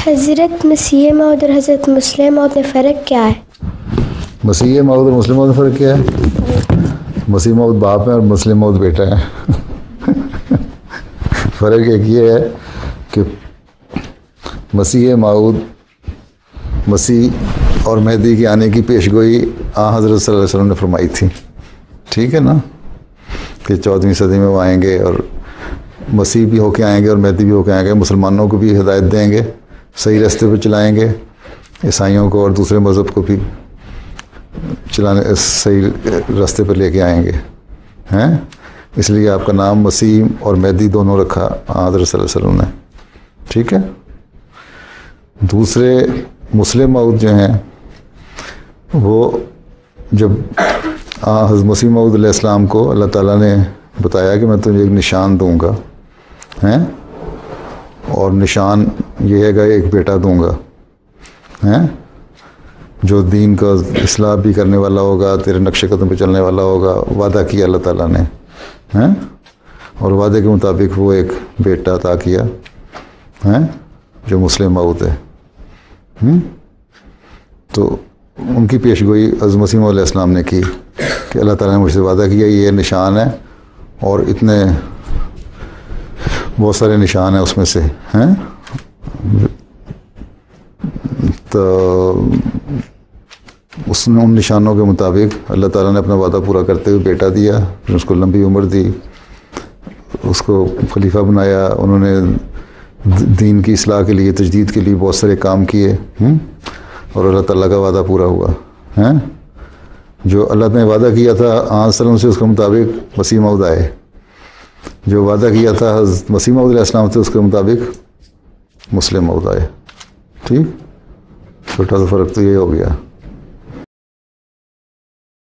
حضرت مسیح موعود اور حضرت مسلم موعود میں فرق کیا ہے؟ مسیح موعود اور مسلم موعود میں فرق کیا ہے؟ مسیح موعود باپ ہے اور مسلم موعود بیٹا ہے۔ فرق ایک یہ ہے کہ مسیح موعود مسیح اور مہدی کے آنے کی پیشگوئی حضرت صلی اللہ علیہ وسلم نے فرمائی تھی، ٹھیک ہے نا، کہ 14ویں صدی میں وہ آئیں گے اور مسیح بھی ہو کے آئیں گے اور مہدی بھی ہو کے آئیں گے، مسلمانوں کو بھی ہدایت دیں گے، صحیح راستے پہ چلائیں گے، عیسائیوں کو اور دوسرے مذہب کو بھی چلانے صحیح راستے پہ لے کے آئیں گے، ہیں، اس لیے آپ کا نام مسیح اور مہدی دونوں رکھا حضرت صلی اللہ علیہ وسلم نے، ٹھیک ہے۔ دوسرے مسلم موعود جو ہیں وہ جب حضرت مسیح موعود علیہ السلام کو اللہ تعالیٰ نے بتایا کہ میں تجھے ایک نشان دوں گا، ہیں، اور نشان یہ ہے کہ ایک بیٹا دوں گا، ہیں، جو دین کا اصلاح بھی کرنے والا ہوگا، تیرے نقش قدم پہ چلنے والا ہوگا، وعدہ کیا اللہ تعالیٰ نے، ہیں، اور وعدے کے مطابق وہ ایک بیٹا عطا کیا، ہیں، جو مسلم موعود ہے۔ تو ان کی پیشگوئی حضرت مسیح موعود علیہ السلام نے کی کہ اللہ تعالیٰ نے مجھ سے وعدہ کیا یہ نشان ہے، اور اتنے بہت سارے نشان ہیں اس میں سے، ہیں، تو ان نشانوں کے مطابق اللہ تعالیٰ نے اپنا وعدہ پورا کرتے ہوئے بیٹا دیا، پھر اس کو لمبی عمر دی، اس کو خلیفہ بنایا، انہوں نے دین کی اصلاح کے لیے، تجدید کے لیے بہت سارے کام کیے، اور اللہ تعالیٰ کا وعدہ پورا ہوا، ہیں، جو اللہ نے وعدہ کیا تھا حضرت صلی اللہ علیہ وسلم سے اس کے مطابق مسیح موعود آئے، جو وعدہ کیا تھا حضرت مسیح موعود علیہ السلام سے اس کے مطابق مسلم موعود آئے، ٹھیک، چھوٹا سا فرق تو یہ ہو گیا۔